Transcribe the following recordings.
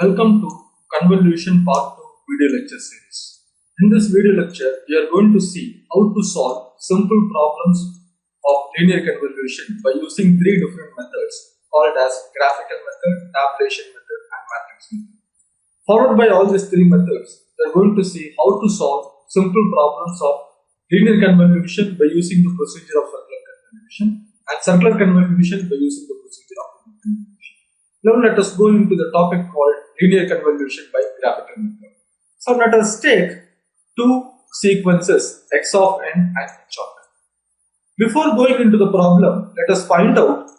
Welcome to Convolution Part II video lecture series. In this video lecture, we are going to see how to solve simple problems of linear convolution by using three different methods called as graphical method, tabulation method and matrix method. Followed by all these three methods, we are going to see how to solve simple problems of linear convolution by using the procedure of circular convolution and circular convolution by using the procedure of linear convolution. Now let us go into the topic called linear convolution by graphical method. So let us take two sequences x of n and h of n. Before going into the problem, let us find out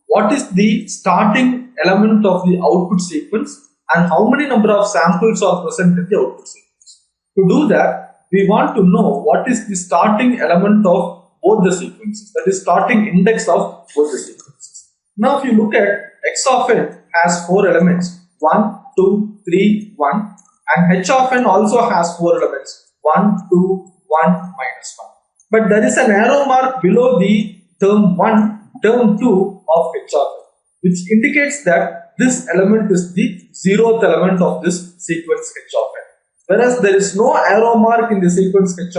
what is the starting element of the output sequence and how many number of samples are present in the output sequence. To do that, we want to know what is the starting element of both the sequences, that is starting index of both the sequences. Now if you look at x of n has 4 elements 1, 2, 3, 1 and h of n also has 4 elements 1, 2, 1, minus 1. But there is an arrow mark below the term 1, term 2 of h of n, which indicates that this element is the 0th element of this sequence h of n. Whereas there is no arrow mark in the sequence x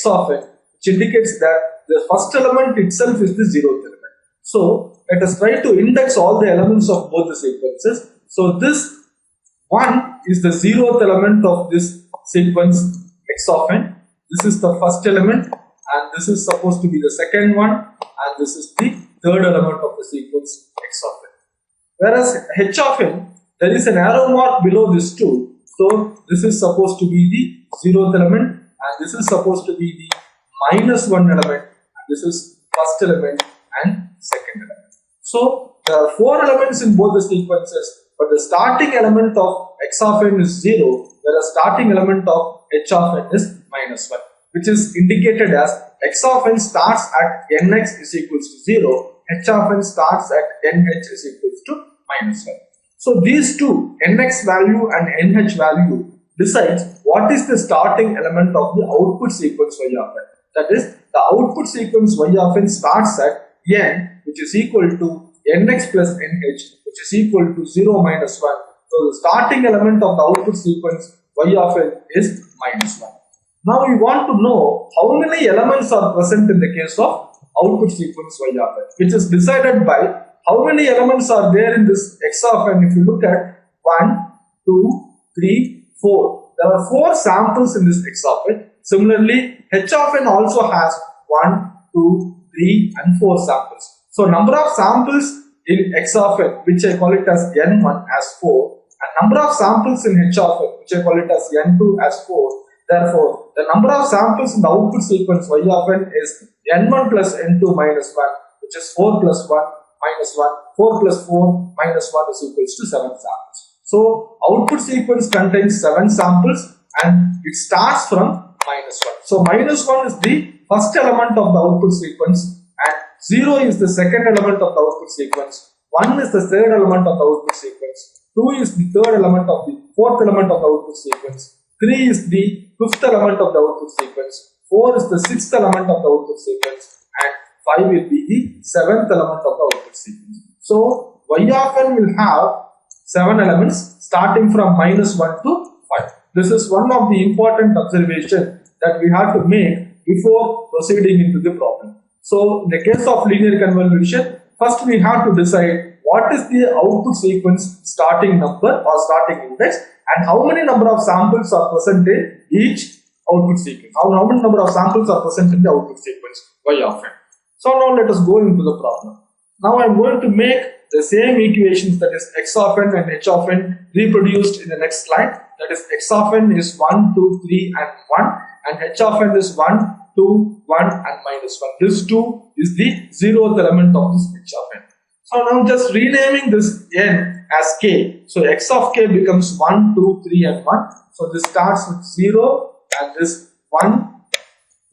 of n, which indicates that the first element itself is the 0th element. So let us try to index all the elements of both the sequences. So this 1 is the 0th element of this sequence x of n. This is the first element and this is supposed to be the second one and this is the third element of the sequence x of n. Whereas h of n, there is an arrow mark below this too. So this is supposed to be the 0th element and this is supposed to be the minus 1 element and this is first element and second element. So there are 4 elements in both the sequences, but the starting element of x of n is 0, whereas starting element of h of n is minus 1, which is indicated as x of n starts at nx is equals to 0, h of n starts at nh is equals to minus 1. So these two, nx value and nh value, decides what is the starting element of the output sequence y of n. That is, the output sequence y of n starts at n, which is equal to nx plus nh, which is equal to 0 minus 1. So the starting element of the output sequence y of n is minus 1. Now we want to know how many elements are present in the case of output sequence y of n, which is decided by how many elements are there in this x of n. If you look at 1, 2, 3, 4, there are 4 samples in this x of n. Similarly, h of n also has 1, 2, 3 and 4 samples. So number of samples in x of n, which I call it as n1 as 4, and number of samples in h of n, which I call it as n2 as 4. Therefore, the number of samples in the output sequence y of n is n1 plus n2 minus 1, which is 4 plus 1 minus 1. 4 plus 4 minus 1 is equals to 7 samples. So output sequence contains 7 samples and it starts from minus 1. So minus 1 is the first element of the output sequence and 0 is the second element of the output sequence, 1 is the third element of the output sequence, 2 is the third element of the fourth element of the output sequence, 3 is the fifth element of the output sequence, 4 is the sixth element of the output sequence and 5 will be the seventh element of the output sequence. So y of n will have 7 elements starting from minus 1 to 5. This is one of the important observations that we have to make before proceeding into the problem. So in the case of linear convolution, first we have to decide what is the output sequence starting number or starting index and how many number of samples are present in each output sequence. How many number of samples are present in the output sequence y of n. So now let us go into the problem. Now I am going to make the same equations, that is x of n and h of n, reproduced in the next slide. That is, x of n is 1, 2, 3 and 1 and h of n is 1, 2, 1 and minus 1. This 2 is the 0th element of this h of n. So now just renaming this n as k. So x of k becomes 1, 2, 3 and 1. So this starts with 0 and this 1,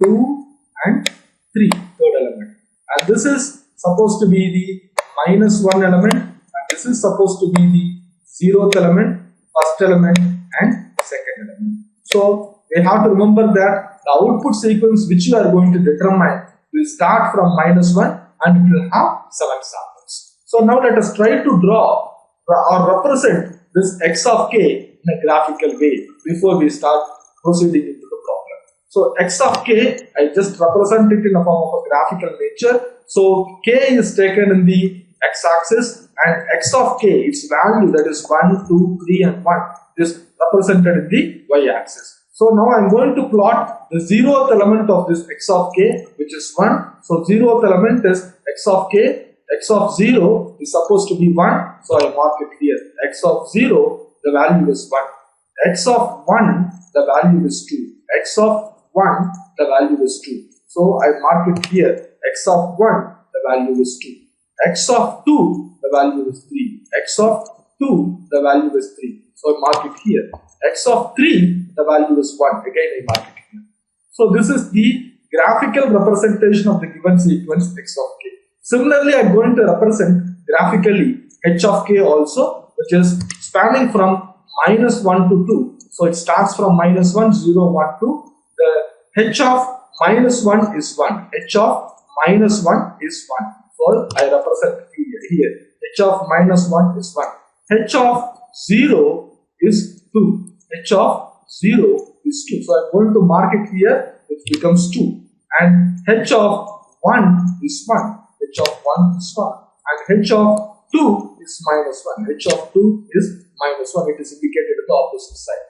2 and 3, third element. And this is supposed to be the minus 1 element and this is supposed to be the 0th element, first element and second element. So we have to remember that the output sequence which you are going to determine will start from minus 1 and it will have 7 samples. So now let us try to draw or represent this x of k in a graphical way before we start proceeding into the problem. So x of k, I just represent it in a form of a graphical nature. So k is taken in the x-axis and x of k, its value, that is 1, 2, 3 and 1, is represented in the y-axis. So now I am going to plot the zeroth element of this x of k, which is 1. So zeroth element is x of k. X of 0 is supposed to be 1. So I mark it here. X of 0, the value is 1. X of 1, the value is 2. X of 1, the value is 2. So I mark it here. X of 1, the value is 2. X of 2, the value is 3. X of 2, the value is 3. So I mark it here. X of 3, the value is 1. Again I mark it here. So this is the graphical representation of the given sequence x of k. Similarly, I am going to represent graphically h of k also, which is spanning from minus 1 to 2. So it starts from minus 1, 0, 1, 2. The h of minus 1 is 1. H of minus 1 is 1. So I represent here. H of minus 1 is 1. H of 0 is 2. H of 0 is 2. So I am going to mark it here, which becomes 2. And h of 1 is 1. H of 1 is 1. And h of 2 is minus 1. H of 2 is minus 1. It is indicated at the opposite side.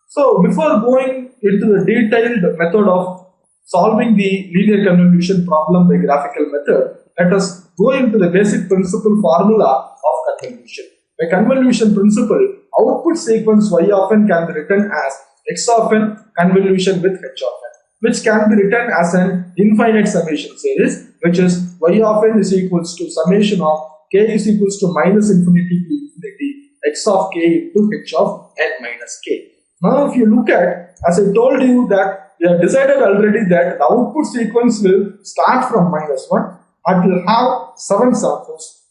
So before going into the detailed method of solving the linear convolution problem by graphical method, let us go into the basic principle formula of convolution. By convolution principle, output sequence y of n can be written as x of n convolution with h of n, which can be written as an infinite summation series, which is y of n is equals to summation of k is equals to minus infinity to infinity x of k into h of n minus k. Now if you look at, as I told you that we have decided already that the output sequence will start from minus 1 and will have 7 samples.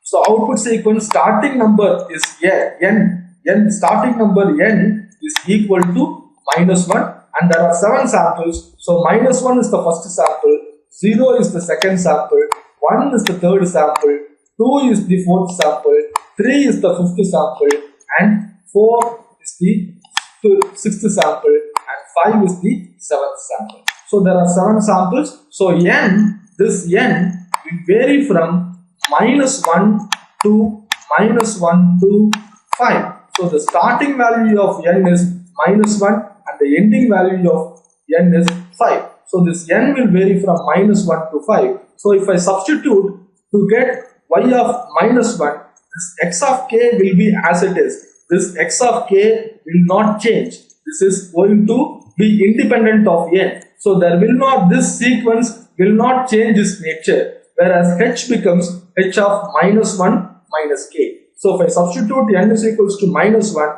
So output sequence starting number is n, starting number n is equal to minus 1 and there are 7 samples. So minus 1 is the first sample, 0 is the second sample, 1 is the third sample, 2 is the fourth sample, 3 is the fifth sample and 4 is the sixth sample and 5 is the seventh sample. So there are 7 samples. So this n will vary from minus 1 to minus 1 to 5. So the starting value of n is minus 1 and the ending value of n is 5. So this n will vary from minus 1 to 5. So if I substitute to get y of minus 1, this x of k will be as it is. This x of k will not change. This is going to be independent of n. So this sequence will not change its nature, whereas h becomes h of minus 1 minus k. So if I substitute n is equals to minus 1,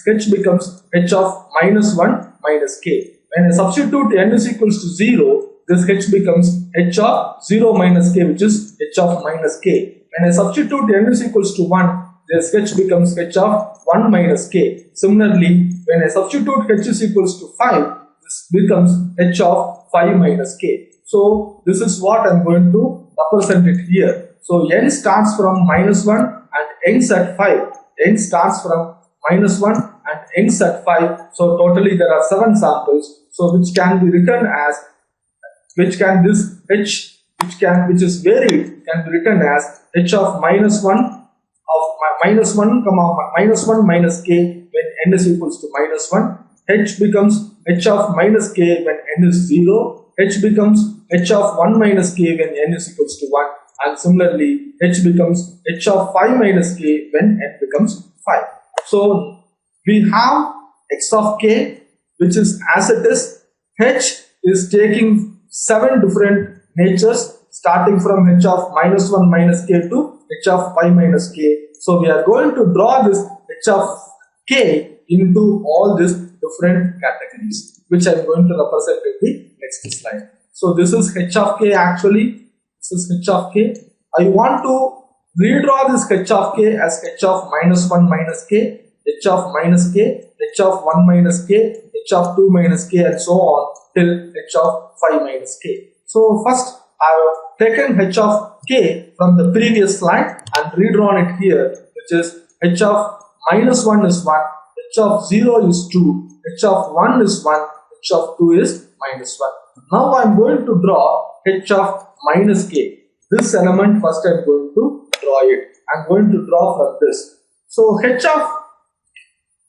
this h becomes h of minus 1 minus k. When I substitute n is equals to 0, this h becomes h of 0 minus k, which is h of minus k. When I substitute n is equals to 1, this h becomes h of 1 minus k. Similarly, when I substitute h is equals to 5, this becomes h of 5 minus k. So this is what I am going to represent it here. So n starts from minus 1 and ends at 5. N starts from minus 1 and ends at 5. So totally there are 7 samples. So which can be written as, which is varied, can be written as h of minus 1 minus k when n is equals to minus 1. H becomes h of minus k when n is 0. H becomes h of 1 minus k when n is equals to 1. And similarly, h becomes h of 5 minus k when n becomes 5. So we have x of k, which is as it is. H is taking 7 different natures, starting from h of minus 1 minus k to h of 5 minus k. So we are going to draw this h of k into all these different categories, which I am going to represent in the next slide. So this is h of k actually. This is h of k. I want to redraw this h of k as h of minus 1 minus k, h of minus k, h of 1 minus k, h of 2 minus k and so on till h of 5 minus k. So first I have taken h of k from the previous slide and redrawn it here with which is h of minus 1 is 1, h of 0 is 2, h of 1 is 1, h of 2 is minus 1. Now I am going to draw h of minus k. This element first I am going to draw it. I am going to draw from this. So h of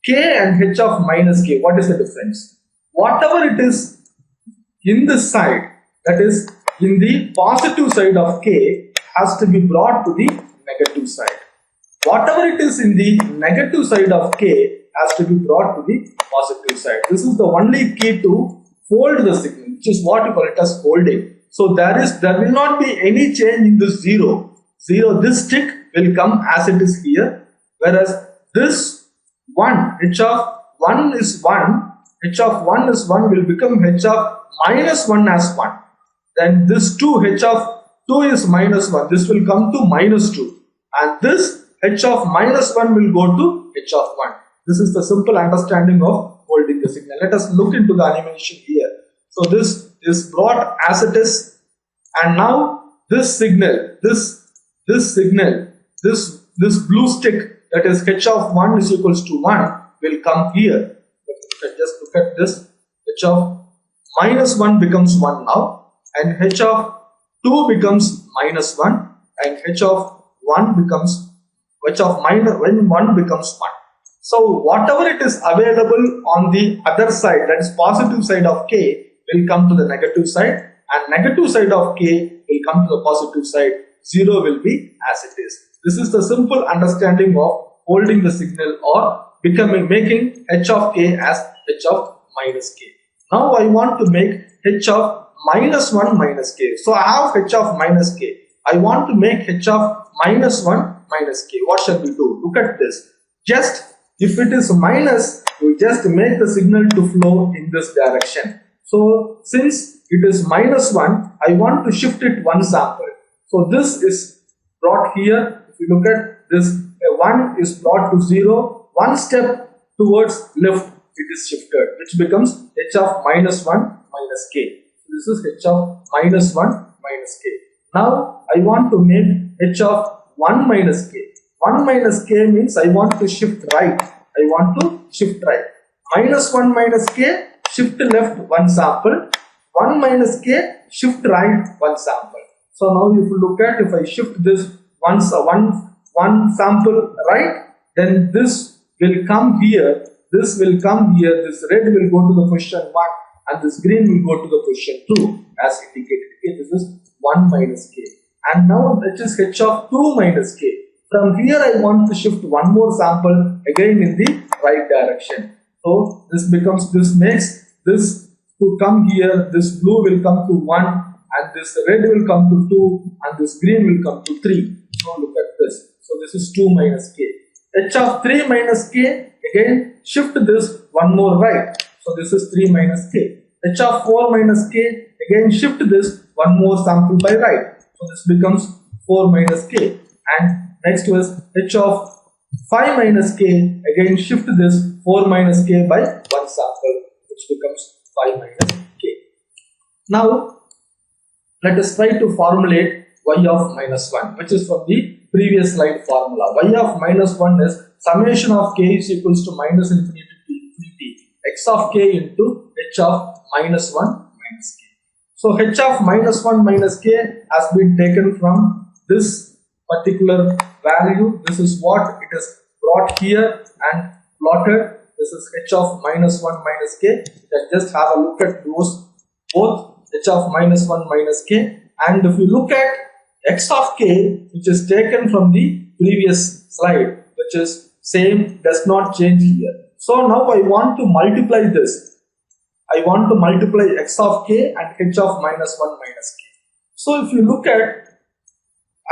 k and h of minus k, what is the difference? Whatever it is in this side, that is in the positive side of k, has to be brought to the negative side. Whatever it is in the negative side of k has to be brought to the positive side. This is the only key to fold the signal, which is what we call it as folding. So there will not be any change in this 0. This tick will come as it is here, whereas this 1, h of 1 is 1, h of 1 is 1 will become h of minus 1 as 1. Then this 2, h of 2 is minus 1, this will come to minus 2. And this h of minus 1 will go to h of 1. This is the simple understanding of holding the signal. Let us look into the animation here. So this is brought as it is, and now this signal, this blue stick, that is h of 1 is equals to 1, will come here. Just look at this. H of minus 1 becomes 1 now, and h of 2 becomes minus 1, and h of 1 becomes, when 1 becomes 1. So whatever it is available on the other side, that is positive side of k, will come to the negative side, and negative side of k will come to the positive side. 0 will be as it is. This is the simple understanding of holding the signal or making h of k as h of minus k. Now I want to make h of minus 1 minus k. So I have h of minus k. I want to make h of minus 1 minus k. What shall we do? Look at this. Just if it is minus, we just make the signal to flow in this direction. So since it is minus 1, I want to shift it one sample. So this is brought here. If you look at this, 1 is brought to 0. One step towards left, it is shifted, which becomes h of minus 1 minus k. So this is h of minus 1 minus k. Now I want to make h of 1 minus k. 1 minus k means I want to shift right. I want to shift right. Minus 1 minus k, shift left one sample. 1 minus k, shift right one sample. So now if you look at, if I shift this one sample right, then this will come here, this will come here, this red will go to the position 1 and this green will go to the position 2 as indicated. Okay, this is 1 minus k. And now it is h of 2 minus k. From here I want to shift one more sample again in the right direction. So this makes this to come here, this blue will come to 1 and this red will come to 2 and this green will come to 3. Now look at this. So this is 2 minus k. h of 3 minus k, again shift this one more right. So this is 3 minus k. h of 4 minus k, again shift this one more sample by right. So this becomes 4 minus k. And next was h of 5 minus k, again shift this 4 minus k by one sample, which becomes 5 minus k. Now let us try to formulate y of minus 1, which is from the previous slide formula. Y of minus 1 is summation of k is equals to minus infinity to infinity x of k into h of minus 1 minus k. So h of minus 1 minus k has been taken from this particular value. This is what it is brought here and plotted. This is h of minus 1 minus k. You can just have a look at those both, h of minus 1 minus k. And if you look at x of k, which is taken from the previous slide, which is same, does not change here. So now I want to multiply this. I want to multiply x of k and h of minus 1 minus k. So if you look at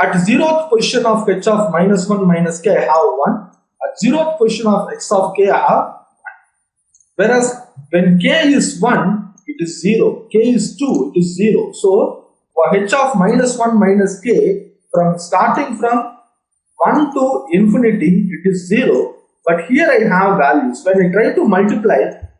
0th position of h of minus 1 minus k, I have 1. At 0th position of x of k, I have 1. Whereas when k is 1, it is 0. K is 2, it is 0. So for h of minus 1 minus k, starting from 1 to infinity, it is 0. But here I have values. When I try to multiply,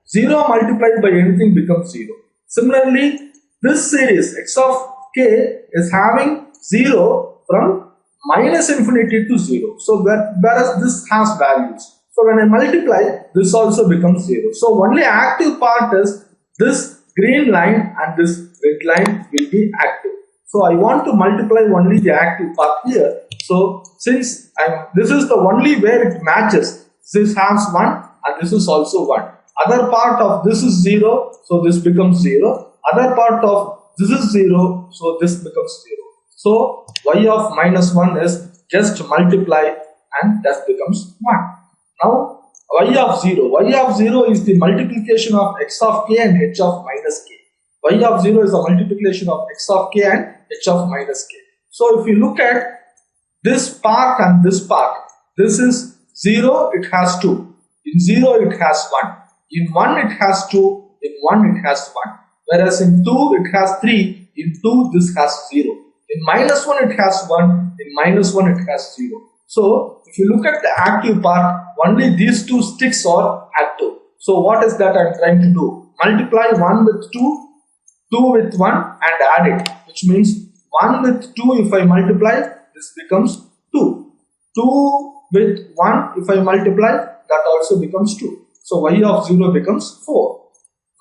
0 multiplied by anything becomes 0. Similarly, this series x of k is having 0 from minus infinity to 0. So whereas this has values. So when I multiply, this also becomes 0. So only active part is this green line and this red line will be active. So I want to multiply only the active part here. So since this is the only where it matches, this has 1 and this is also 1. Other part of this is 0, so this becomes 0. Other part of this is 0, so this becomes 0. So y of minus 1 is just multiply and that becomes 1. Now y of 0 is the multiplication of x of k and h of minus k. Y of 0 is the multiplication of x of k and h of minus k. So if you look at this part and this part, this is 0, it has 2. In 0 it has 1. In 1 it has 2. In 1 it has 1. Whereas in 2 it has 3. In 2 this has 0. In minus 1 it has 1. In minus 1 it has 0. So if you look at the active part, only these two sticks are active. So what is that I am trying to do? Multiply 1 with 2, 2 with 1 and add it. Which means 1 with 2 if I multiply, this becomes 2. 2 with 1 if I multiply, that also becomes 2. So y of 0 becomes 4.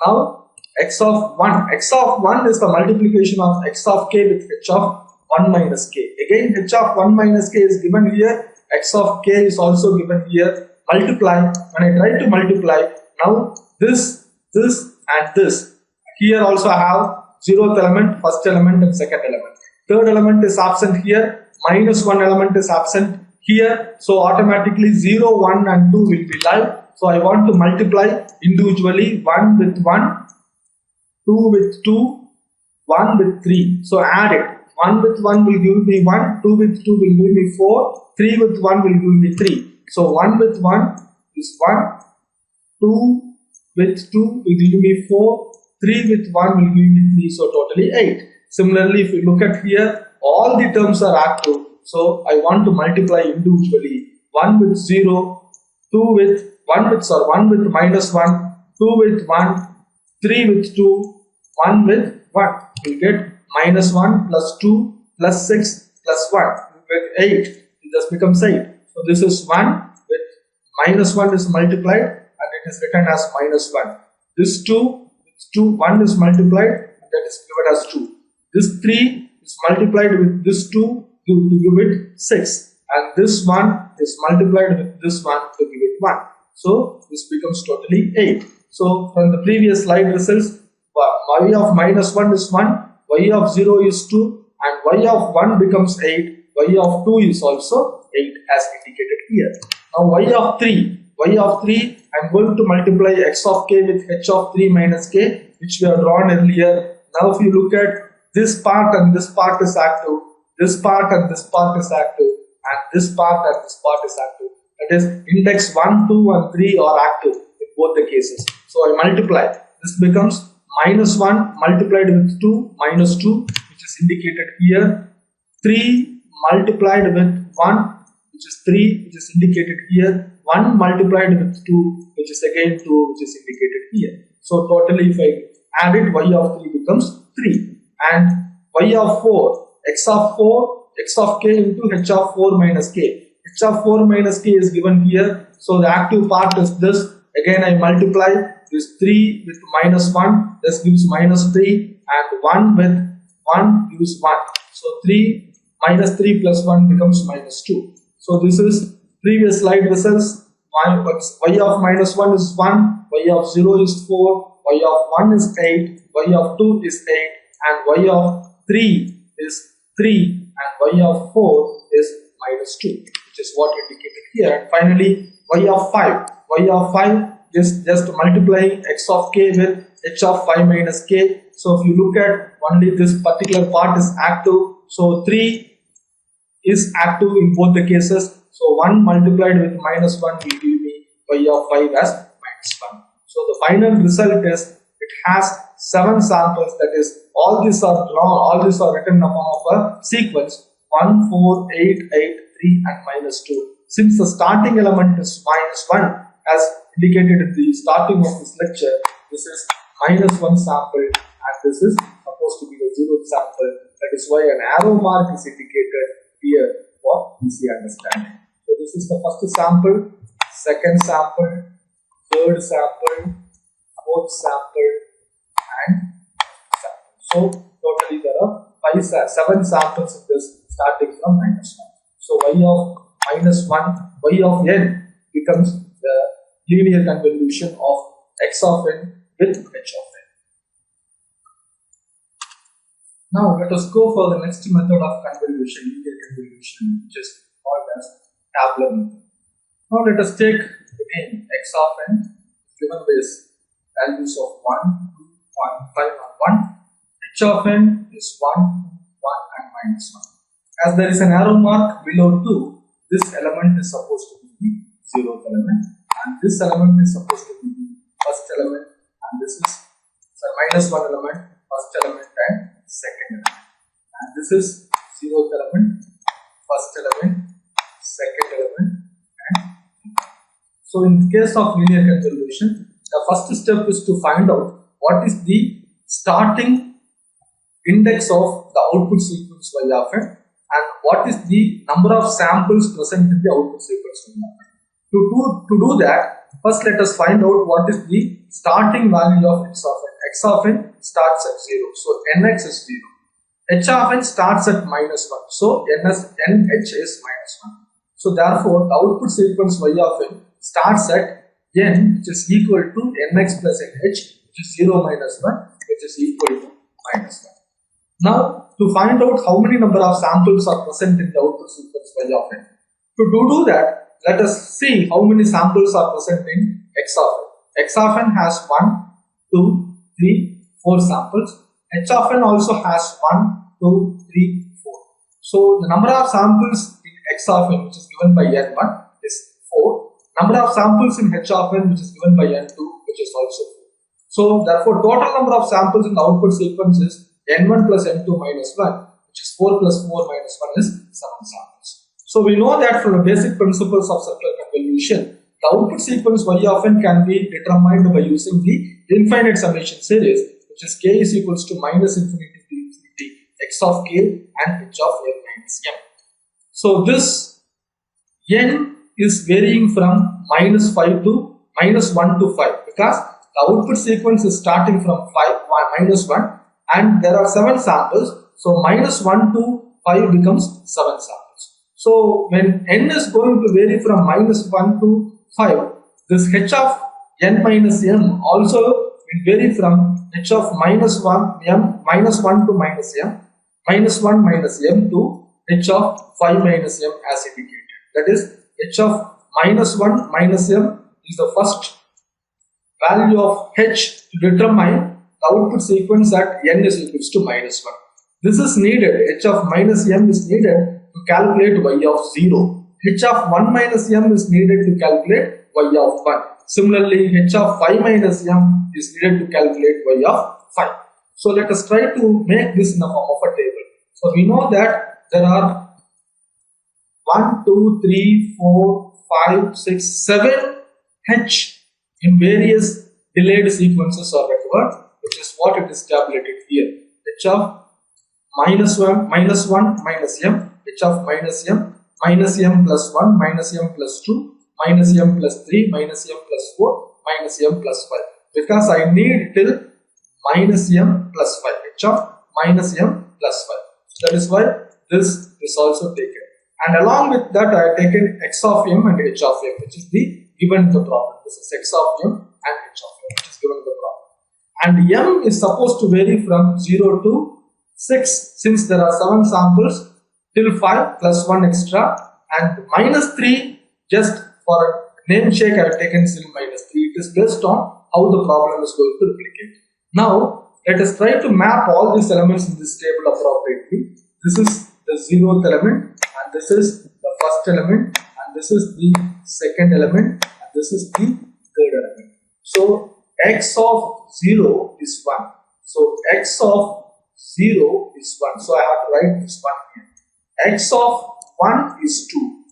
Now x of 1 is the multiplication of x of k with h of 1 minus k. Again h of 1 minus k is given here, x of k is also given here. Multiply, when I try to multiply, now this and this, here also I have 0th element, first element and second element. Third element is absent here, minus 1 element is absent here, so automatically 0, 1 and 2 will be live. So I want to multiply individually 1 with 1, 2 with 2, 1 with 3. So add it. 1 with 1 will give me 1, 2 with 2 will give me 4, 3 with 1 will give me 3. So 1 with 1 is 1, 2 with 2 will give me 4, 3 with 1 will give me 3, so totally 8. Similarly, if you look at here, all the terms are active. So I want to multiply individually 1 with 0, 2 with 1 with minus 1, 2 with 1, 3 with 2, 1 with 1. You get minus 1 plus 2 plus 6 plus 1. You get 8. It just becomes 8. So this is 1 with minus 1 is multiplied and it is written as minus 1. This 2 with 2, 1 is multiplied and that is given as 2. This 3 is multiplied with this 2 to give it 6. And this 1 is multiplied with this 1 to give it 1. So this becomes totally 8. So from the previous slide results, y of minus 1 is 1, y of 0 is 2 and y of 1 becomes 8, y of 2 is also 8 as indicated here. Now y of 3 I am going to multiply x of k with h of 3 minus k, which we have drawn earlier. Now if you look at this part and this part is active, this part and this part is active, and this part and this part is active. That is, index 1, 2 and 3 are active in both the cases. So I multiply. This becomes minus 1 multiplied with 2 minus 2, which is indicated here. 3 multiplied with 1, which is 3, which is indicated here. 1 multiplied with 2, which is again 2, which is indicated here. So totally if I add it, y of 3 becomes 3. And y of 4, x of k into h of 4 minus k. H of 4 minus k is given here. So the active part is this. Again I multiply this 3 with minus 1. This gives minus 3 and 1 with 1 gives 1. So 3 minus 3 plus 1 becomes minus 2. So this is previous slide results. Y of minus 1 is 1, y of 0 is 4, y of 1 is 8, y of 2 is 8 and y of 3 is 3 and y of 4 is minus 2, which is what indicated here. And finally y of 5 is just multiplying x of k with h of 5 minus k. So if you look at only this particular part is active, so 3 is active in both the cases. So 1 multiplied with minus 1 will give me y of 5 as minus 1. So the final result is it has 7 samples, that is all these are drawn, all these are written in the form of a sequence 1, 4, 8, 8, 3 and minus 2. Since the starting element is minus 1 as indicated in the starting of this lecture, this is minus 1 sample and this is supposed to be the 0th sample. That is why an arrow mark is indicated here for easy understanding. So this is the first sample, second sample, third sample, fourth sample, and sample. So totally there are 7 samples in this starting from -1. So y of -1, y of n becomes the linear convolution of x of n with h of n. Now let us go for the next method of convolution, linear convolution, which is called as tabular method. Now let us take again x of n given with values of 1, 2, 1, 5 and 1. H of n is 1, 1 and -1. As there is an arrow mark below 2, this element is supposed to be the 0th element, and this element is supposed to be the first element, and this is -1 element, first element and second element, and this is 0th element, first element, second element, and so in the case of linear convolution, the first step is to find out what is the starting index of the output sequence y of n and what is the number of samples present in the output sequence y of n. To do that, first let us find out what is the starting value of x of n. X of n starts at 0, so nx is 0. H of n starts at -1, so nh is -1. So therefore, the output sequence y of n starts at n, which is equal to nx plus nh, which is 0 minus 1, which is equal to -1. Now, to find out how many number of samples are present in the output sequence y of n. To do that, let us see how many samples are present in x of n. X of n has 1, 2, 3, 4 samples. H of n also has 1, 2, 3, 4. So the number of samples in x of n, which is given by n1, is 4. Number of samples in h of n, which is given by n2, which is also 4. So therefore, total number of samples in the output sequence is n1 plus n2 minus 1, which is 4 plus 4 minus 1 is 7 samples. So we know that from the basic principles of circular convolution, the output sequence y of n can be determined by using the infinite summation series, which is k is equals to -infinity to infinity x of k and h of n minus m. So this n is varying from -5 to -1 to 5 because the output sequence is starting from -1 and there are 7 samples, so -1 to 5 becomes 7 samples. So when n is going to vary from -1 to 5, this h of n minus m also will vary from h of -1 to -1 minus m to h of 5 minus m as indicated. That is, h of -1 minus m is the first value of h to determine the output sequence at n is equals to -1. This is needed, h of minus m is needed to calculate y of 0. H of 1 minus m is needed to calculate y of 1. Similarly, h of 5 minus m is needed to calculate y of 5. So let us try to make this in the form of a table. So we know that there are 1, 2, 3, 4, 5, 6, 7 h in various delayed sequences are required, which is what it is tabulated here. H of -1 minus m, h of minus m plus 1, minus m plus 2, minus m plus 3, minus m plus 4, minus m plus 5. Because I need till minus m plus 5, h of minus m plus 5. So that is why this is also taken. And along with that, I have taken x of m and h of m, which is the given in the problem. This is x of m and h of m, which is given in the problem. And m is supposed to vary from 0 to 6, since there are 7 samples, till 5 plus 1 extra, and minus 3 just for name sake I have taken till minus 3. It is based on how the problem is going to replicate. Now let us try to map all these elements in this table appropriately. This is the 0th element, and this is the first element, and this is the second element, and this is the third element. So x of 0 is 1. So x of 0 is 1. So I have to write this 1 here. X of 1 is 2.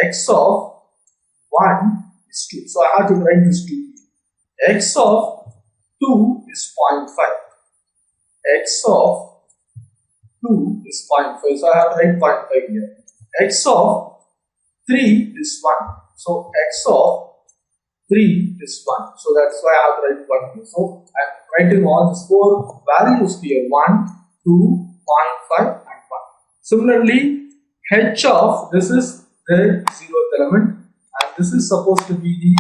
X of 1 is 2. So I have to write this 2 here. X of 2 is 0.5. X of 2 is 0.5. So I have to write 0.5 here. x of 3 is 1. So x of 3 is 1. So that's why I have to write 1 here. So I am writing all these 4 values here, 1, 2, 0.5 and 1. Similarly, h of this is the 0th element and this is supposed to be the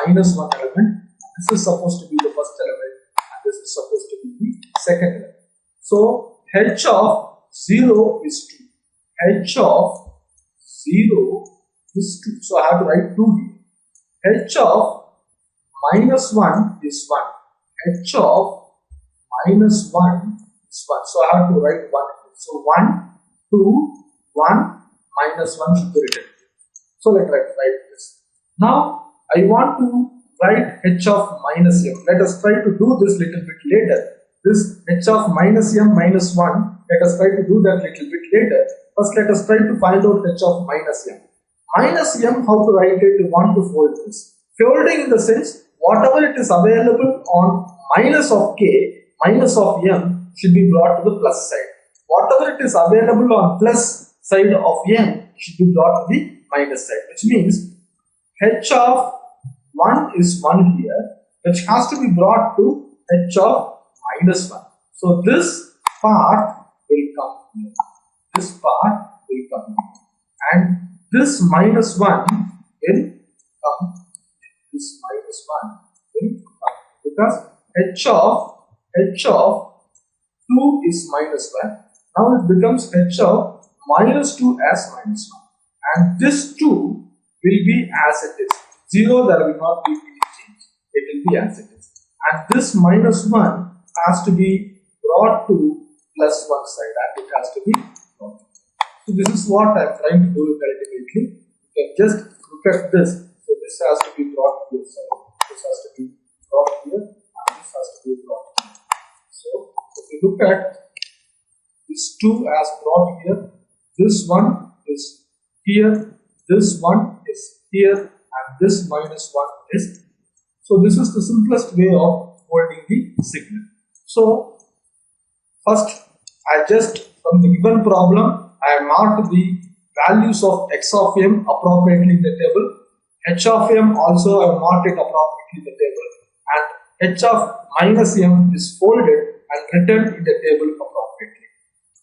minus 1 element. This is supposed to be the first element and this is supposed to be the second element. So h of 0 is 2. H of 0 is 2. So I have to write 2 here. H of minus 1 is 1. H of minus 1 is 1. So I have to write 1 here. So 1, 2, 1, minus 1 should be written. So let us write this. Now I want to write h of minus m. Let us try to do this little bit later. This h of minus m minus 1, let us try to do that little bit later. First let us try to find out h of minus m. Minus m, how to write it? We want to fold this. Folding in the sense, whatever it is available on minus of k, minus of m should be brought to the plus side. Whatever it is available on plus side of m should be brought to the minus side. Which means h of 1 is 1 here, which has to be brought to h of minus 1. So this part will come here. This part will come here. And this minus 1 will come here. This minus 1 will come here. Because h of 2 is minus 1. Now it becomes h of minus 2 as minus 1. And this 2 will be as it is. 0, there will not be any change. It will be as it is. And this minus 1 has to be brought to plus 1 side and it has to be brought. So this is what I am trying to do ultimately. You can just look at this. So this has to be brought here. Sorry. This has to be brought here and this has to be brought here. So if you look at this 2 as brought here, this one is here, this one is here and this minus 1 is. So this is the simplest way of holding the signal. So first I just from the given problem I marked the values of x of m appropriately in the table. H of m also I marked it appropriately in the table. And h of minus m is folded and written in the table appropriately.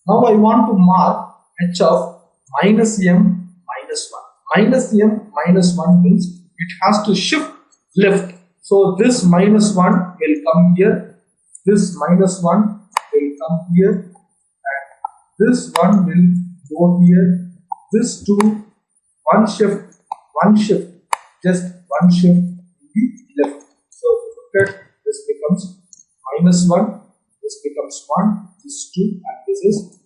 Now I want to mark h of minus m minus 1. Minus m minus 1 means it has to shift left. So this minus 1 will come here, this minus 1 will come here, and this one will go here, this 2, one shift, just one shift in the left. So if you look at this becomes minus 1, this becomes 1, this 2 and this is 1.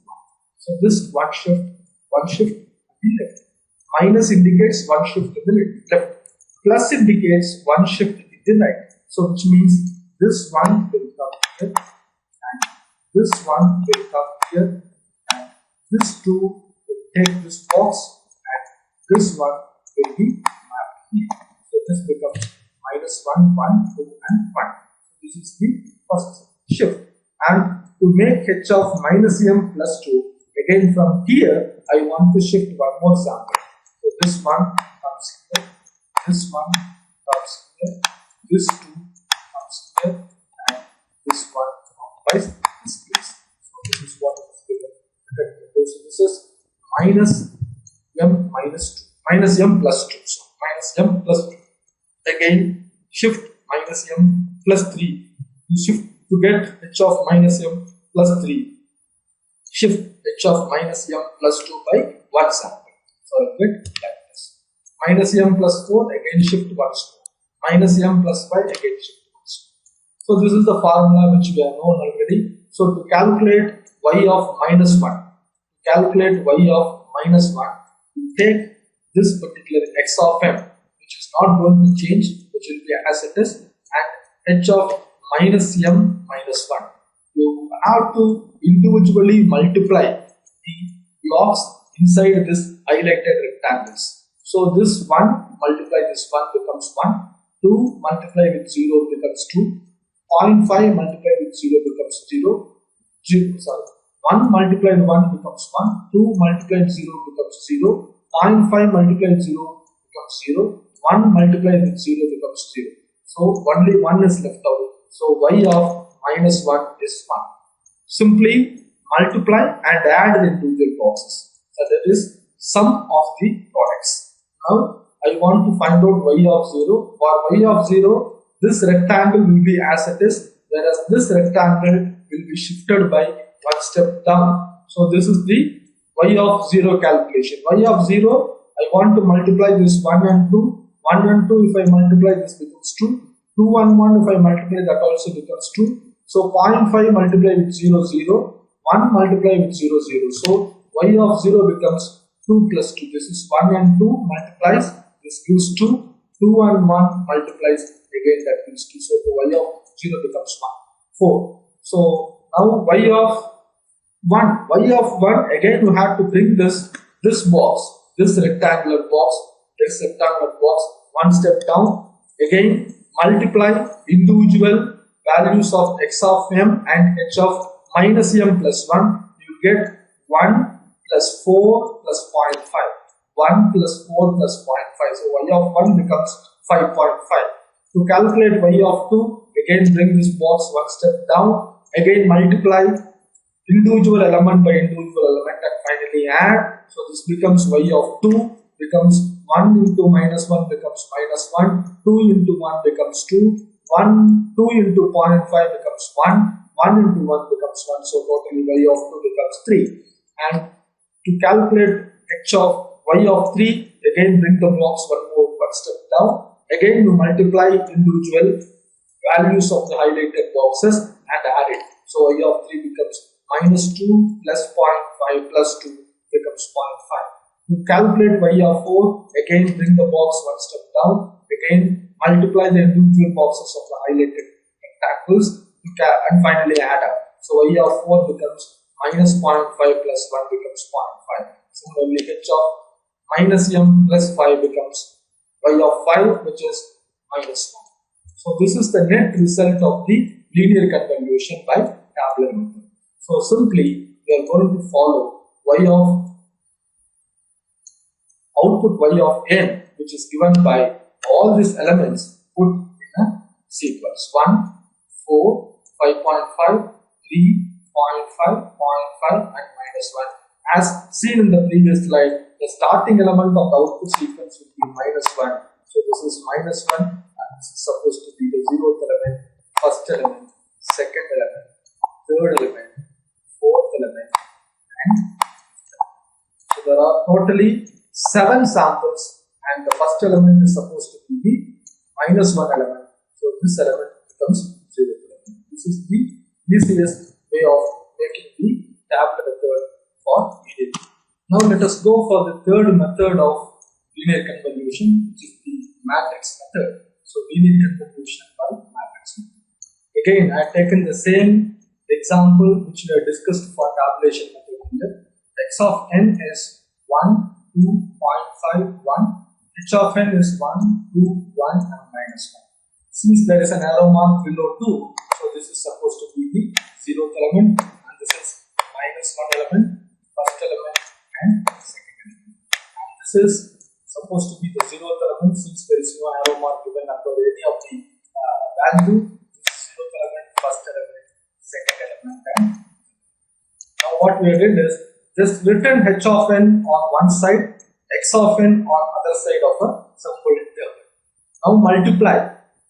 So this one shift in the left. Minus indicates one shift in the left. Plus indicates one shift in the right. So which means this one will come here and this one will come here and this 2 will take this box and this one will be mapped here. So this becomes minus 1, 1, 2 and 1. So this is the first shift. And to make h of minus m plus 2, again from here I want to shift one more sample. So this one comes here, this one comes here, this 2 comes here and this one occupies this place. So this is what is given. So this is minus m minus 2, minus m plus 2. So minus m plus 2. Again shift minus m plus 3. You shift to get h of minus m plus 3. Shift h of minus m plus 2 by 1 sample. So I get like this. Minus m plus 4, again shift once more. Minus m plus 5, again shift once more. So this is the formula which we have known already. So to calculate y of minus 1, you take this particular x of m, which is not going to change, which will be as it is, and h of minus m minus 1. You have to individually multiply the blocks inside this highlighted rectangles. So this 1 multiply this 1 becomes 1, 2 multiply with 0 becomes 2, 0.5 multiply with 0 becomes 0, 1 multiplied 1 becomes 1, 2 multiplied 0 becomes 0, 0.5 multiplied 0 becomes 0, 1 multiplied with 0 becomes 0. So only 1 is left out. So y of minus 1 is 1. Simply multiply and add the individual boxes. So that is sum of the products. Now I want to find out y of 0. For y of 0, this rectangle will be as it is, whereas this rectangle will be shifted by one step down. So this is the y of 0 calculation. Y of 0, I want to multiply this 1 and 2. 1 and 2, if I multiply this becomes 2. 2 and 1, if I multiply that also becomes 2. So 0.5 multiply with 0, 0. 1 multiply with 0, 0. So y of 0 becomes 2 plus 2. This is 1 and 2 multiplies. This gives 2. 2 and 1 multiplies. Again that gives 2. So the y of 0 becomes 1. 4. So now y of 1. Y of 1, again you have to bring this box, this rectangular box, one step down. Again multiply individual values of x of m and h of minus m plus 1. You get 1 plus 4 plus 0.5. 1 plus 4 plus 0.5. So y of 1 becomes 5.5. To calculate y of 2, again bring this box one step down. Again multiply individual element by individual element and finally add. So this becomes y of 2 becomes 1 into minus 1 becomes minus 1, 2 into 1 becomes 2, 2 into 0.5 becomes 1, 1 into 1 becomes 1. So totally y of 2 becomes 3. And to calculate h of y of 3, again bring the box one step down. Again you multiply individual values of the highlighted boxes and add it. So y of 3 becomes minus 2 plus 0.5 plus 2 becomes 0.5. To calculate y of 4, again bring the box one step down. Again multiply the individual boxes of the highlighted rectangles and finally add up. So y of 4 becomes minus 0.5 plus 1 becomes 0.5. Similarly h of minus m plus 5 becomes y of 5, which is minus 1. So this is the net result of the linear convolution by tabular method. So simply we are going to follow y of output y of n, which is given by all these elements put in a sequence 1, 4, 5.5, 3, 0.5, 0.5 and minus 1. As seen in the previous slide, the starting element of the output sequence will be minus 1. So this is minus 1 and this is supposed to be the 0th element, first element, second element, third element, fourth element and fifth element. So there are totally 7 samples and the first element is supposed to be the minus 1 element. So this element becomes 0th element. This is the easiest way of making the tabular method for linear. Now let us go for the third method of linear convolution, which is the matrix method. So linear convolution by matrix method. Again, I have taken the same example which we have discussed for tabulation method here. X of n is 1, 2, 0.5, 1. H of n is 1, 2, 1 and minus 1. Since there is an arrow mark below 2, so this is supposed to be the 0th element and this is minus 1 element, first element and second element. And this is supposed to be the 0th element since there is no arrow mark given under any of the value. This is 0th element, first element, second element and now what we did is just written h of n on one side, x of n on other side of a simple interval. Now multiply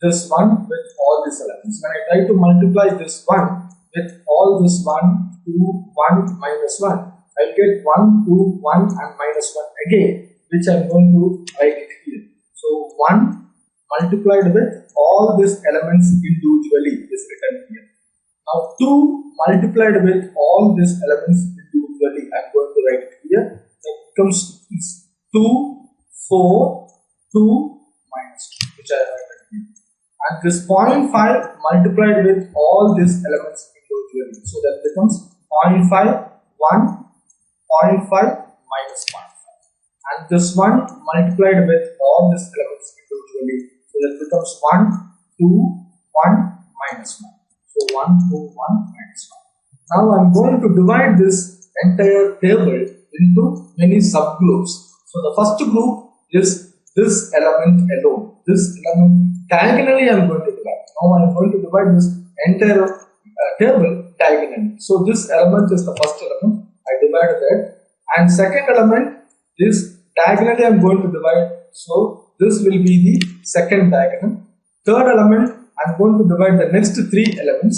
this one with all these elements. When I try to multiply this one with all this 1, 2, 1, minus 1, I will get 1, 2, 1 and minus 1 again, which I am going to write it here. So 1 multiplied with all these elements individually is written here. Now 2 multiplied with all these elements individually, I am going to write it here. That becomes 2, 4, 2, minus 2, which I have written here. And this 0.5 multiplied with all these elements individually. So that becomes 0.5, 1, 0.5, minus 0.5. And this one multiplied with all these elements individually. So that becomes 1, 2, 1, minus 1. So 1, 2, 1, minus 1. Now I am going to divide this entire table into many subgroups. So the first group is this element alone. This element diagonally I am going to divide. Now I am going to divide this entire table diagonally. So this element is the first element. I divided that. And second element is diagonally I am going to divide. So this will be the second diagonal. Third element I am going to divide the next three elements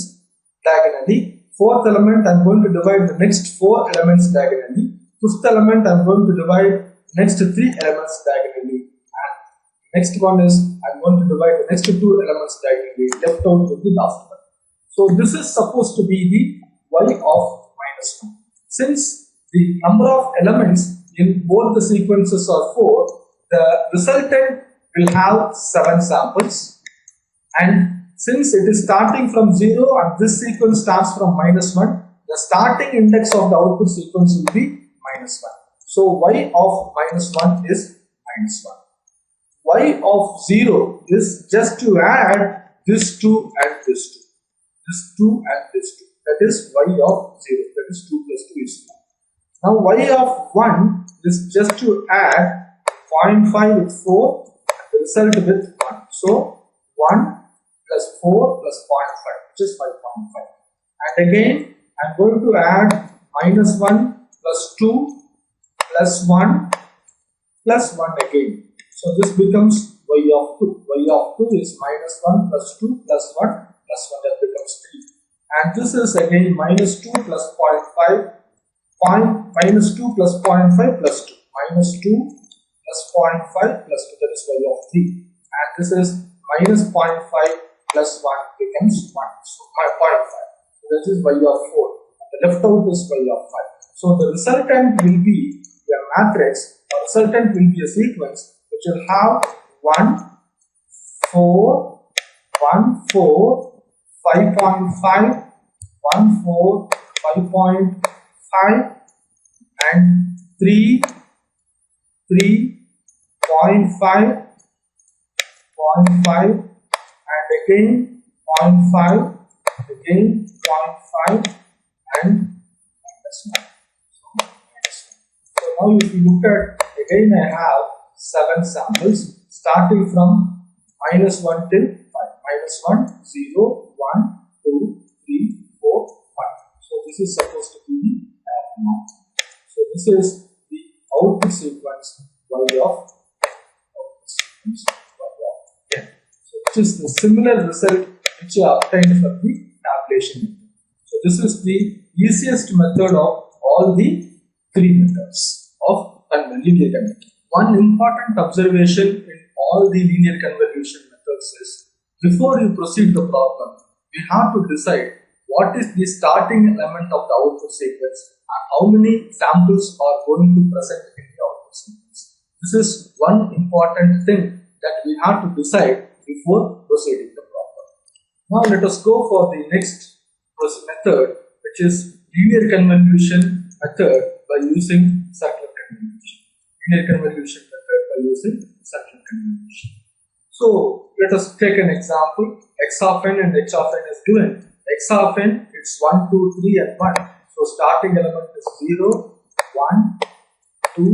diagonally. Fourth element I am going to divide the next four elements diagonally. Fifth element I am going to divide next three elements diagonally. And next one is I am going to divide the next two elements diagonally. Left out with the last one. So this is supposed to be the y of -1. Since the number of elements in both the sequences are 4, the resultant will have 7 samples, and since it is starting from 0 and this sequence starts from -1, the starting index of the output sequence will be -1. So y of -1 is -1. Y of 0 is just to add this 2 and this 2. This 2 and this 2. That is y of 0. That is 2 plus 2 is 2. Now y of 1 is just to add 0.5 with 4 and the result with 1. So 1 plus 4 plus 0.5, which is 5.5. And again I am going to add -1 plus 2 plus 1 plus 1 again. So this becomes y of 2. Y of 2 is -1 plus 2 plus 1 plus 1, that becomes 3. And this is again -2 plus 0.5, minus 2 plus 0.5 plus 2, minus 2 plus 0.5 plus 2, that is y of 3. And this is minus 0.5 plus 1 becomes 1, so 0.5. So this is y of 4. And the left out is y of 5. So the resultant will be a matrix, or resultant will be a sequence which will have 1, 4, 1, 4, 5.5, 1, 4, 5.5 and 3, 3.5, 0.5 and again 0.5, again 0.5 and -1. So now if you look at, again I have 7 samples starting from -1 till 5. -1, 0, 1, 2, 3, 4, 5. So this is supposed to be the amount. So this is the output sequence y of n. So which is the similar result which you obtained from the tabulation method. So this is the easiest method of all the 3 methods of linear convolution. One important observation in all the linear convolution methods is, before you proceed the problem, we have to decide what is the starting element of the output sequence and how many samples are going to present in the output sequence. This is one important thing that we have to decide before proceeding the problem. Now let us go for the next method, which is linear convolution method by using circular convolution. Linear convolution method by using circular convolution. So let us take an example. X of n and h of n is given. X of n, it's 1, 2, 3 and 1. So starting element is 0, 1, 2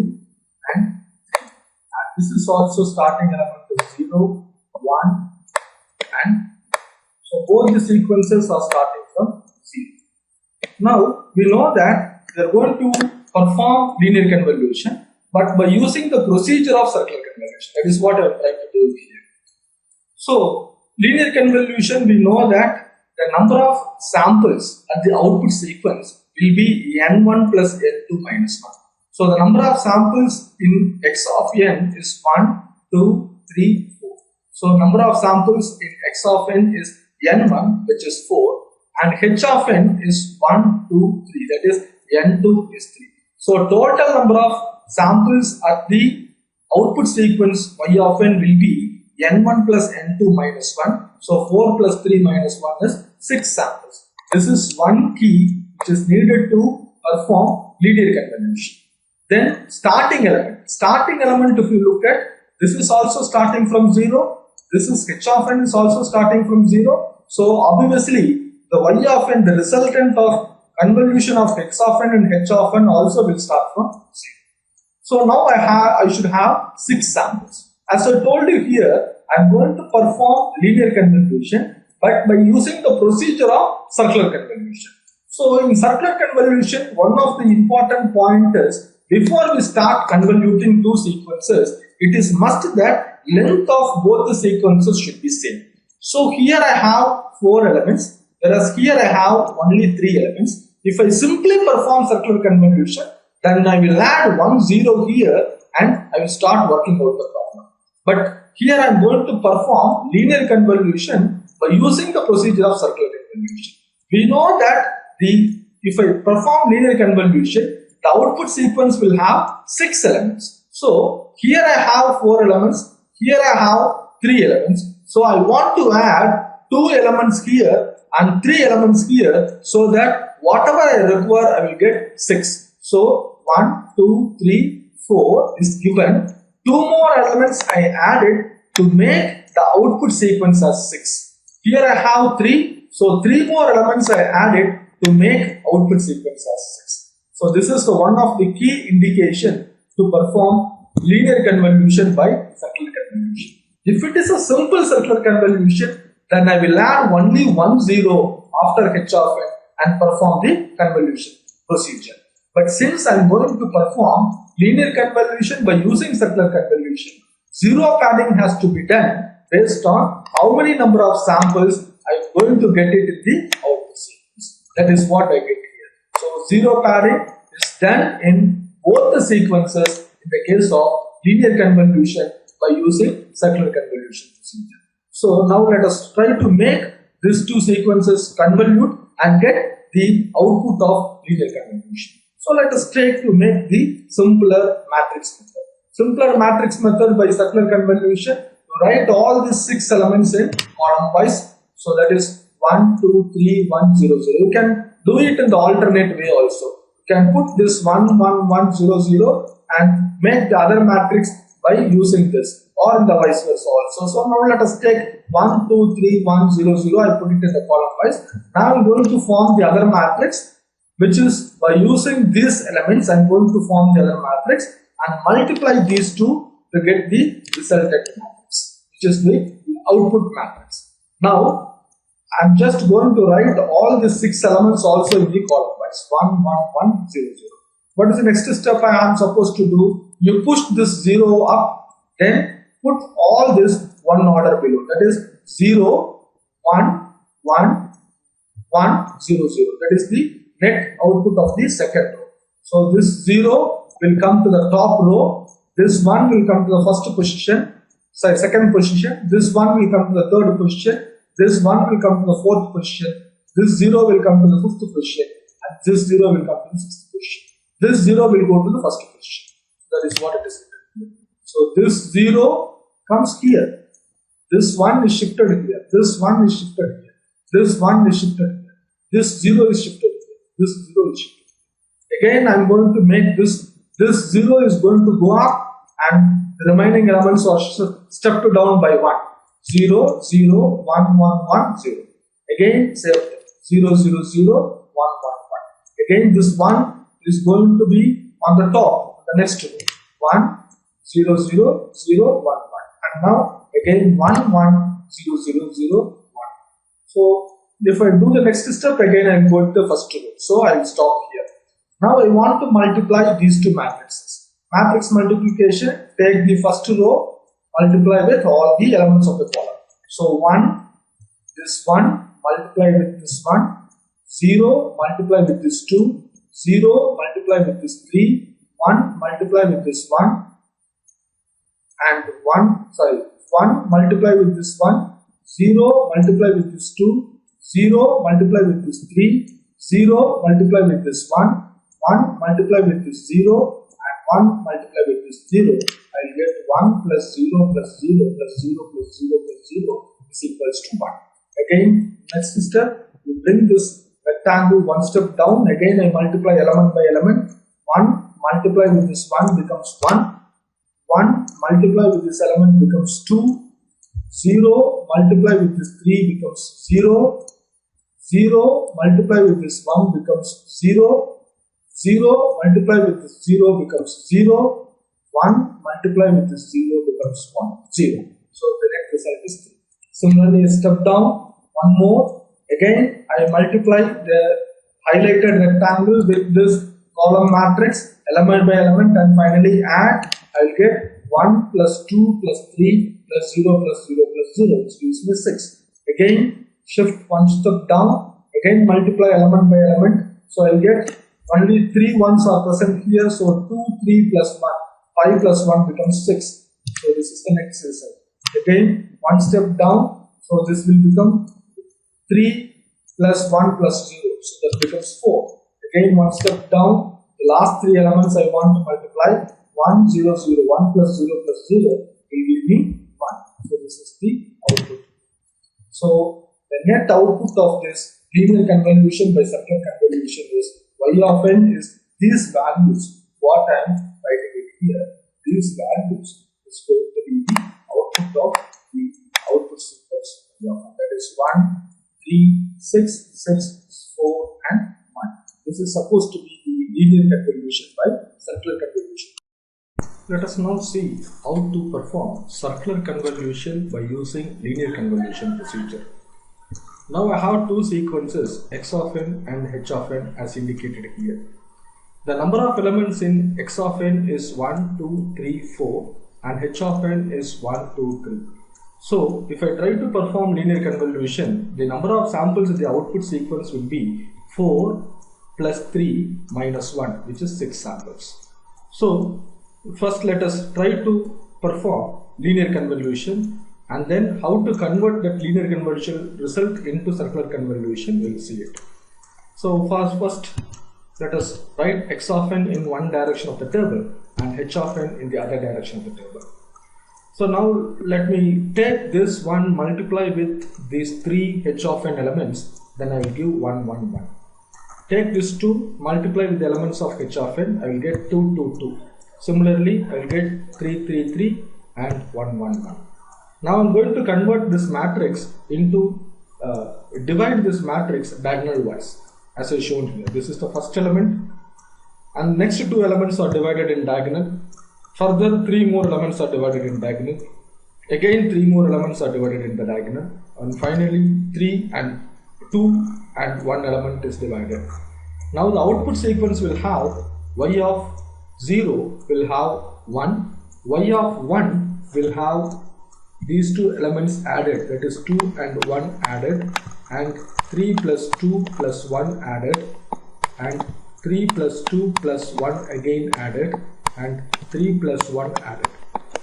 and 3. And this is also starting element is 0, 1 and so both the sequences are starting from 0. Now we know that we are going to perform linear convolution, but by using the procedure of circular convolution. That is what I am trying to do here. So linear convolution, we know that the number of samples at the output sequence will be n1 plus n2 minus 1. So the number of samples in x of n is 1, 2, 3, 4. So number of samples in x of n is n1, which is 4, and h of n is 1, 2, 3, that is n2 is 3. So total number of samples at the output sequence y of n will be n1 plus n2 minus 1. So 4 plus 3 minus 1 is 6 samples. This is one key which is needed to perform linear convolution. Then starting element. Starting element, if you look at, this is also starting from 0. This is h of n is also starting from 0. So obviously the y of n, the resultant of convolution of x of n and h of n also will start from 0. So now I should have 6 samples. As I told you here, I am going to perform linear convolution, but by using the procedure of circular convolution. So in circular convolution, one of the important points is, before we start convoluting two sequences, it is must that length of both the sequences should be same. So here I have 4 elements, whereas here I have only 3 elements. If I simply perform circular convolution, then I will add 1 0 here and I will start working out the problem. But here I am going to perform linear convolution by using the procedure of circular convolution. We know that if I perform linear convolution, the output sequence will have 6 elements. So here I have 4 elements, here I have 3 elements. So I want to add 2 elements here and 3 elements here, so that whatever I require I will get 6. So 1, 2, 3, 4 is given. 2 more elements I added to make the output sequence as 6. Here I have 3, so 3 more elements I added to make output sequence as 6. So this is one of the key indication to perform linear convolution by circular convolution. If it is a simple circular convolution, then I will add only 1 0 after h of n and perform the convolution procedure. But since I am going to perform linear convolution by using circular convolution, 0 padding has to be done based on how many number of samples I am going to get it in the output sequence. That is what I get here. So 0 padding is done in both the sequences in the case of linear convolution by using circular convolution procedure. So now let us try to make these two sequences convolute and get the output of linear convolution. So let us take to make the simpler matrix method. Simpler matrix method by circular convolution, to write all these 6 elements in column wise. So that is 1, 2, 3, 1, 0, 0. You can do it in the alternate way also. You can put this 1, 1, 1, 0, 0 and make the other matrix by using this, or in the vice versa also. So now let us take 1, 2, 3, 1, 0, 0. I put it in the column wise. Now I am going to form the other matrix, which is by using these elements I am going to form the other matrix and multiply these two to get the resultant matrix, which is the output matrix. Now I am just going to write all the 6 elements also in the column wise, 1, 1, 1, 0, 0. What is the next step I am supposed to do? You push this 0 up, then put all this one order below, that is 0, 1, 1, 1, 0, 0. That is the net output of the second row. So this 0 will come to the top row, this 1 will come to the first position, second position, this 1 will come to the third position, this 1 will come to the fourth position, this 0 will come to the fifth position, and this 0 will come to the sixth position. This 0 will go to the first position. That is what it is written. So this 0 comes here. This 1 is shifted here. This 1 is shifted here. This 1 is shifted here. This 0 is shifted here. This 0 is shifted here. Again, I am going to make this 0 is going to go up and the remaining elements are stepped down by 1. 0, 0, 1, 1, 1, 0. Again, say 0, 0, 0, 1, 1, 1. Again, this 1 is going to be on the top, the next row. 1, 0, 0, 0, 1, 1. And now again 1, 1, 0, 0, 0, 1. So if I do the next step, again I am going to the first row. So I will stop here. Now I want to multiply these two matrices. Matrix multiplication, take the first row, multiply with all the elements of the column. So 1, this 1, multiply with this 1, 0, multiply with this 2, 0, multiply with this 3, 1, multiply with this 1, and 1 multiply with this 1, 0, multiply with this 2, 0, multiply with this 3, 0, multiply with this 1, 1 multiply with this 0, and 1 multiply with this 0. I will get 1 plus 0 plus 0 plus 0 plus 0 plus 0 is equals to 1. Again, next step, you bring this rectangle one step down. Again, I multiply element by element. 1 multiply with this 1 becomes 1. 1 multiply with this element becomes 2. 0 multiply with this 3 becomes 0. 0 multiplied with this 1 becomes 0, 0 multiplied with this 0 becomes 0, 1 multiplied with this 0 becomes 1, 0. So the net result is 3. Similarly, step down, one more. Again, I multiply the highlighted rectangle with this column matrix, element by element, and finally add. I will get 1 plus 2 plus 3 plus 0 plus 0 plus 0, which gives me 6. Again, shift one step down, again multiply element by element. So I will get only 3 ones are present here, so 2, 3 plus 1, 5 plus 1 becomes 6. So this is the next result. Again, one step down, so this will become 3 plus 1 plus 0, so that becomes 4. Again, one step down, the last 3 elements I want to multiply, 1, 0, 0, 1 plus 0 plus 0 will give me 1. So this is the output. So the net output of this linear convolution by circular convolution is y of n is these values, what I am writing it here. These values is going to be the output of the output sequence y of n. That is 1, 3, 6, 6, 4 and 1. This is supposed to be the linear convolution by circular convolution. Let us now see how to perform circular convolution by using linear convolution procedure. Now I have two sequences x of n and h of n as indicated here. The number of elements in x of n is 1, 2, 3, 4 and h of n is 1, 2, 3. So if I try to perform linear convolution, the number of samples in the output sequence will be 4 plus 3 minus 1, which is 6 samples. So first let us try to perform linear convolution, and then how to convert that linear convolution result into circular convolution, we will see it. So first let us write x of n in one direction of the table and h of n in the other direction of the table. So now let me take this one, multiply with these 3 h of n elements, then I will give 1, 1, 1. Take this 2, multiply with the elements of h of n, I will get 2, 2, 2. Similarly, I will get 3, 3, 3 and 1, 1, 1. Now I am going to convert this matrix into, divide this matrix diagonal wise as I shown here. This is the first element and next 2 elements are divided in diagonal. Further 3 more elements are divided in diagonal. Again 3 more elements are divided in the diagonal, and finally 3 and 2 and 1 element is divided. Now the output sequence will have y of 0 will have 1, y of 1 will have these 2 elements added, that is 2 and 1 added, and 3 plus 2 plus 1 added, and 3 plus 2 plus 1 again added, and 3 plus 1 added.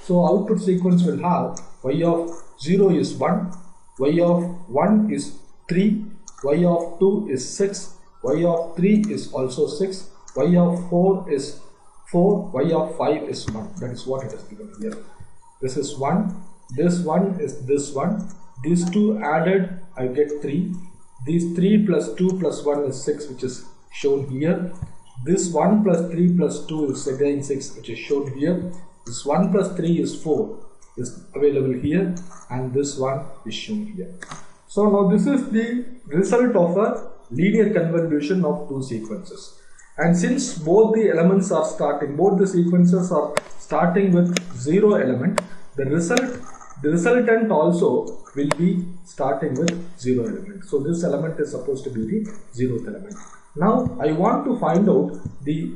So output sequence will have y of 0 is 1, y of 1 is 3, y of 2 is 6, y of 3 is also 6, y of 4 is 4, y of 5 is 1. That is what it is given here. This is 1, this one is this one, these 2 added I get 3, these 3 plus 2 plus 1 is 6, which is shown here. This 1 plus 3 plus 2 is again 6, which is shown here. This 1 plus 3 is 4 is available here, and this one is shown here. So now this is the result of a linear convolution of 2 sequences. And since both the elements are starting, both the sequences are starting with 0 element, the resultant also will be starting with 0 element. So this element is supposed to be the 0th element. Now I want to find out the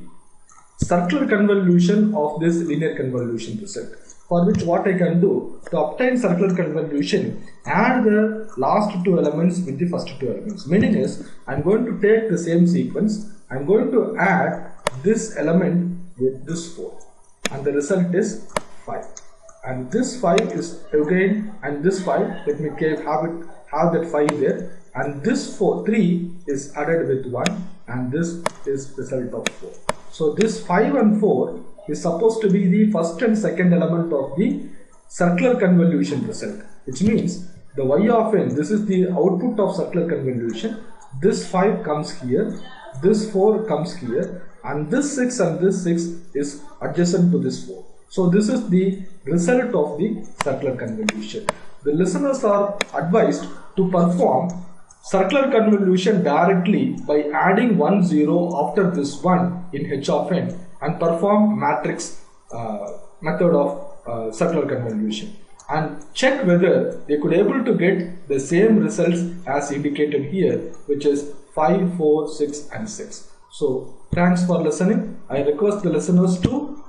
circular convolution of this linear convolution result, for which what I can do to obtain circular convolution, add the last 2 elements with the first 2 elements. Meaning is, I am going to take the same sequence, I am going to add this element with this 4, and the result is 5. And this 5 is again, and this 5, let me have that 5 there, and this 3 is added with 1, and this is result of 4. So this 5 and 4 is supposed to be the first and second element of the circular convolution result, which means the y of n, this is the output of circular convolution. This 5 comes here, this 4 comes here, and this 6 and this 6 is adjacent to this 4. So this is the result of the circular convolution. The listeners are advised to perform circular convolution directly by adding one zero after this one in h of n and perform matrix method of circular convolution and check whether they could able to get the same results as indicated here, which is 5, 4, 6 and 6. So thanks for listening. I request the listeners to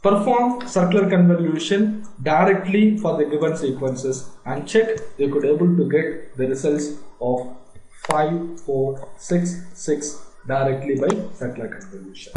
perform circular convolution directly for the given sequences and check they could able to get the results of 5, 4, 6, 6 directly by circular convolution.